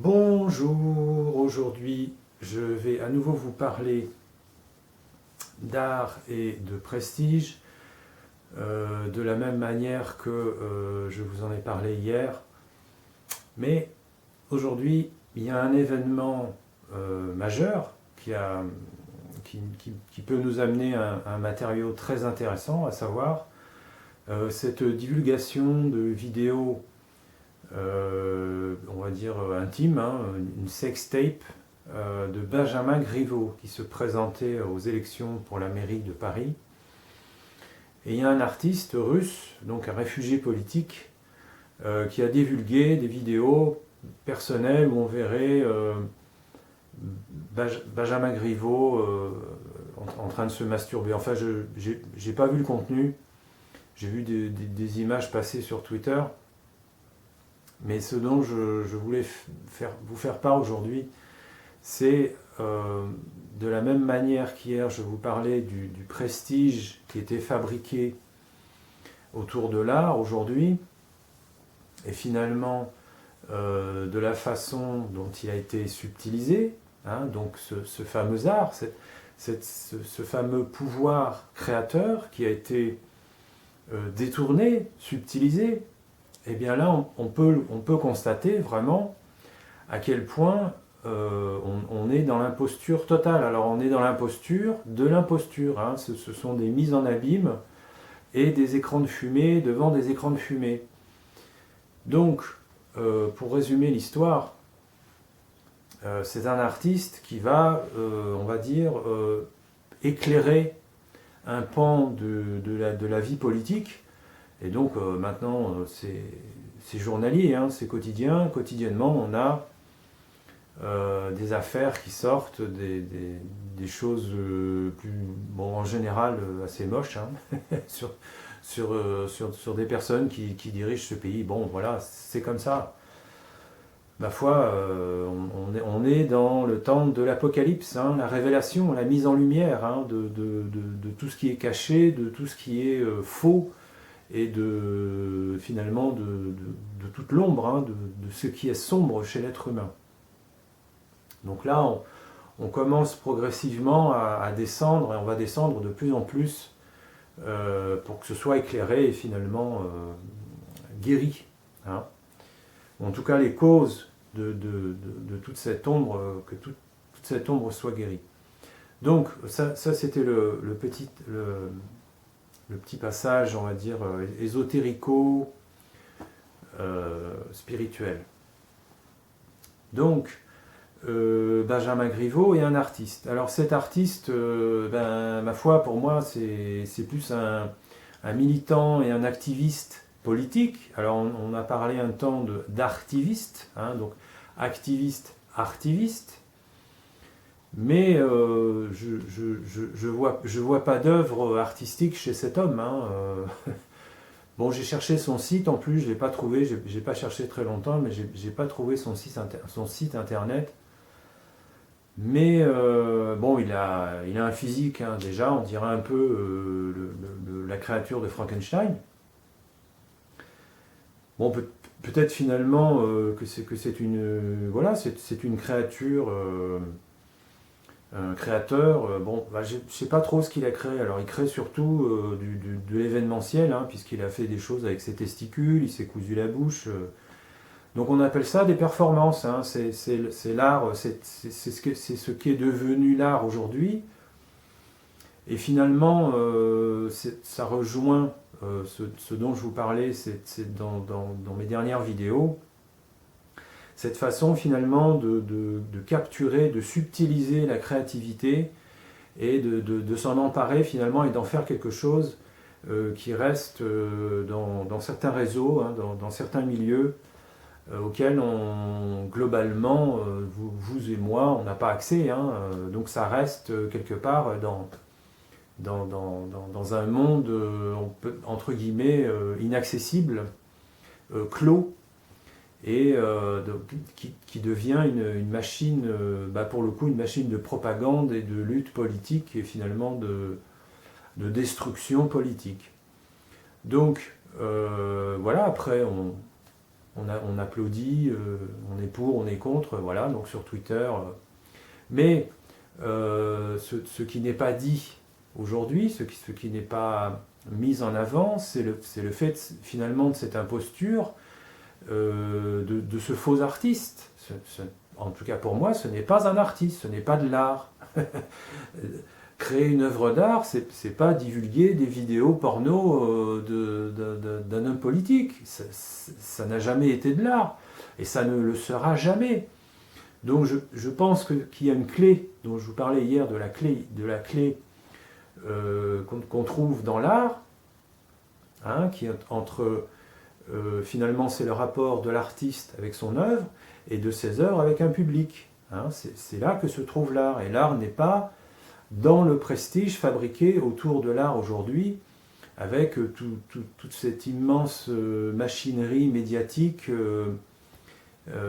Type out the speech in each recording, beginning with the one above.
Bonjour, aujourd'hui je vais à nouveau vous parler d'art et de prestige, de la même manière que je vous en ai parlé hier. Mais aujourd'hui il y a un événement majeur qui peut nous amener un matériau très intéressant, à savoir cette divulgation de vidéos on va dire intime, hein, une sextape de Benjamin Griveaux qui se présentait aux élections pour la mairie de Paris. Et il y a un artiste russe, donc un réfugié politique, qui a divulgué des vidéos personnelles où on verrait Benjamin Griveaux en train de se masturber. Enfin, je n'ai pas vu le contenu, j'ai vu des images passer sur Twitter. Mais ce dont je voulais vous faire part aujourd'hui, c'est de la même manière qu'hier je vous parlais du prestige qui était fabriqué autour de l'art aujourd'hui, et finalement de la façon dont il a été subtilisé, hein, donc ce fameux art, ce fameux pouvoir créateur qui a été détourné, subtilisé. Et bien là, on peut constater vraiment à quel point on est dans l'imposture totale. Alors on est dans l'imposture de l'imposture, hein. Ce sont des mises en abîme et des écrans de fumée devant des écrans de fumée. Donc, pour résumer l'histoire, c'est un artiste qui va, on va dire, éclairer un pan de la vie politique. Et donc maintenant, c'est journalier, hein, c'est quotidien. Quotidiennement, on a des affaires qui sortent, des choses plus, bon, en général assez moches, hein, sur des personnes qui dirigent ce pays. Bon, voilà, c'est comme ça. Ma foi, on est dans le temps de l'apocalypse, hein, la révélation, la mise en lumière, hein, de tout ce qui est caché, de tout ce qui est faux, et finalement de toute l'ombre, hein, de ce qui est sombre chez l'être humain. Donc là, on commence progressivement à descendre, et on va descendre de plus en plus pour que ce soit éclairé et finalement guéri. Hein. En tout cas, les causes de toute cette ombre, que toute cette ombre soit guérie. Donc, ça c'était le petit passage, on va dire, ésotérico-spirituel. Donc, Benjamin Griveaux est un artiste. Alors cet artiste, ma foi, pour moi, c'est plus un militant et un activiste politique. Alors on a parlé un temps d'artiviste, hein, donc activiste, artiviste. Mais je vois pas d'œuvre artistique chez cet homme. Hein. Bon, j'ai cherché son site, en plus, je ne l'ai pas trouvé, j'ai pas cherché très longtemps, mais j'ai pas trouvé son site internet. Mais bon, il a un physique, hein, déjà, on dirait un peu la créature de Frankenstein. Bon, peut-être finalement que c'est une voilà, c'est une créature. Un créateur, bon, je ne sais pas trop ce qu'il a créé. Alors il crée surtout de l'événementiel, hein, puisqu'il a fait des choses avec ses testicules, il s'est cousu la bouche. Donc on appelle ça des performances. Hein. C'est l'art, c'est ce qui est devenu l'art aujourd'hui. Et finalement, ça rejoint ce dont je vous parlais, c'est dans mes dernières vidéos. Cette façon finalement de capturer, de subtiliser la créativité et de s'en emparer finalement et d'en faire quelque chose qui reste dans certains réseaux, hein, dans certains milieux auxquels globalement, vous et moi, on n'a pas accès. Hein, donc ça reste quelque part dans un monde, entre guillemets, inaccessible, clos, et qui devient une machine, pour le coup, une machine de propagande et de lutte politique et finalement de destruction politique. Donc voilà, après on applaudit, on est pour, on est contre, voilà, donc sur Twitter. Mais ce qui n'est pas dit aujourd'hui, ce qui n'est pas mis en avant, c'est le fait finalement de cette imposture, de ce faux artiste. En tout cas pour moi, ce n'est pas un artiste, ce n'est pas de l'art. Créer une œuvre d'art, c'est pas divulguer des vidéos porno d'un homme politique. Ça n'a jamais été de l'art, et ça ne le sera jamais. Donc je pense qu'il y a une clé, dont je vous parlais hier, de la clé qu'on trouve dans l'art, hein, qui est entre, finalement, c'est le rapport de l'artiste avec son œuvre, et de ses œuvres avec un public. Hein. C'est là que se trouve l'art, et l'art n'est pas dans le prestige fabriqué autour de l'art aujourd'hui, avec toute cette immense machinerie médiatique,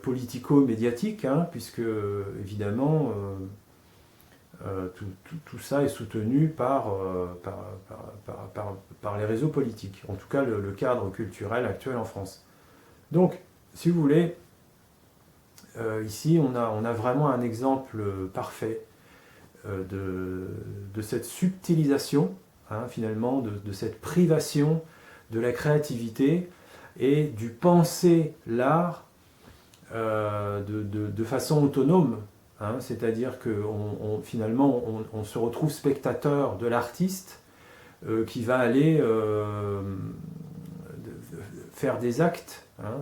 politico-médiatique, hein, puisque évidemment tout ça est soutenu par les réseaux politiques, en tout cas le cadre culturel actuel en France. Donc, si vous voulez, ici on a vraiment un exemple parfait de cette subtilisation, hein, finalement, de cette privation de la créativité et du penser l'art de façon autonome. Hein, c'est-à-dire que finalement on se retrouve spectateur de l'artiste qui va aller faire des actes. Hein.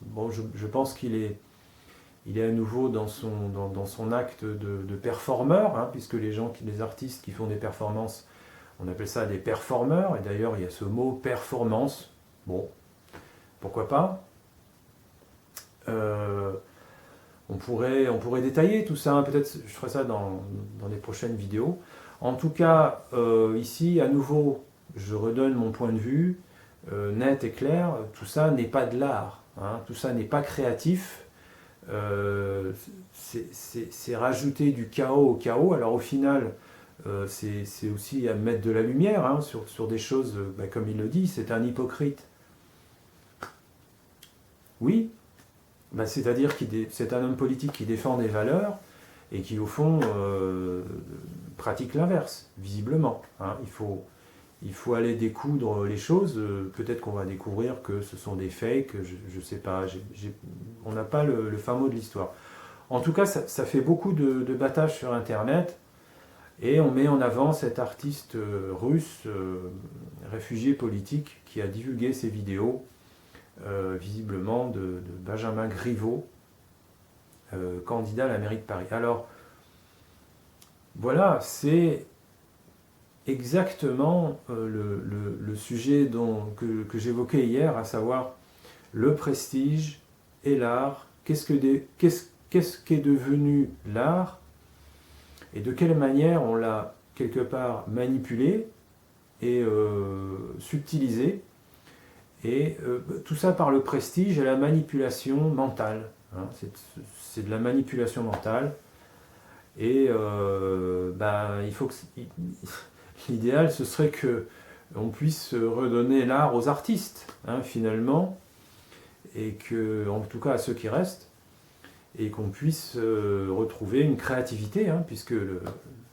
Bon, je pense qu'il est à nouveau dans son acte de performeur, hein, puisque les artistes qui font des performances, on appelle ça des performeurs, et d'ailleurs il y a ce mot performance. Bon, pourquoi pas. On pourrait détailler tout ça, hein. Peut-être je ferai ça dans les prochaines vidéos. En tout cas, ici, à nouveau, je redonne mon point de vue, net et clair. Tout ça n'est pas de l'art, hein. Tout ça n'est pas créatif. C'est rajouter du chaos au chaos. Alors au final, c'est aussi à mettre de la lumière, hein, sur des choses, comme il le dit, c'est un hypocrite. Oui, c'est-à-dire que c'est un homme politique qui défend des valeurs et qui au fond pratique l'inverse, visiblement. Hein. Il faut aller découdre les choses. Peut-être qu'on va découvrir que ce sont des fakes, je ne sais pas. On n'a pas le fin mot de l'histoire. En tout cas, ça fait beaucoup de battage sur Internet, et on met en avant cet artiste russe, réfugié politique, qui a divulgué ses vidéos, visiblement de Benjamin Griveaux, candidat à la mairie de Paris. Alors, voilà, c'est exactement le sujet que j'évoquais hier, à savoir le prestige et l'art. Qu'est-ce qu'est devenu l'art, et de quelle manière on l'a quelque part manipulé et subtilisé, et tout ça par le prestige et la manipulation mentale. Hein. C'est de la manipulation mentale, et il faut que l'idéal, ce serait qu'on puisse redonner l'art aux artistes, hein, finalement, et que, en tout cas à ceux qui restent, et qu'on puisse retrouver une créativité, hein, puisque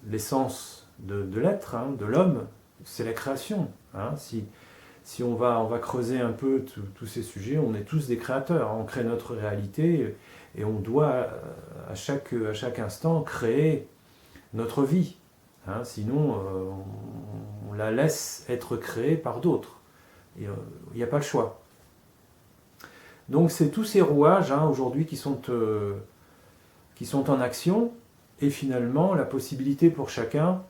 l'essence de l'être, hein, de l'homme, c'est la création. Hein. Si on va creuser un peu tous ces sujets, on est tous des créateurs, hein, on crée notre réalité, et on doit à chaque instant créer notre vie. Hein, sinon, on la laisse être créée par d'autres. Il n'y a pas le choix. Donc c'est tous ces rouages, hein, aujourd'hui qui sont en action, et finalement la possibilité pour chacun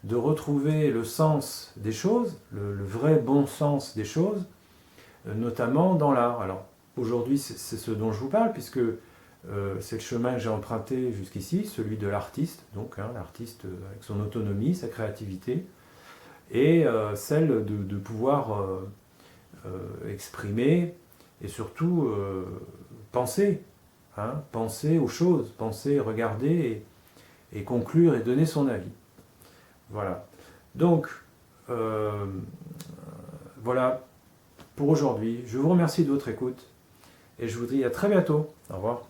de retrouver le sens des choses, le vrai bon sens des choses, notamment dans l'art. Alors aujourd'hui c'est ce dont je vous parle, puisque c'est le chemin que j'ai emprunté jusqu'ici, celui de l'artiste, donc hein, l'artiste avec son autonomie, sa créativité, et celle de pouvoir exprimer, et surtout penser, hein, penser aux choses, penser, regarder, et conclure et donner son avis. Voilà. Donc, voilà pour aujourd'hui. Je vous remercie de votre écoute, et je vous dis à très bientôt. Au revoir.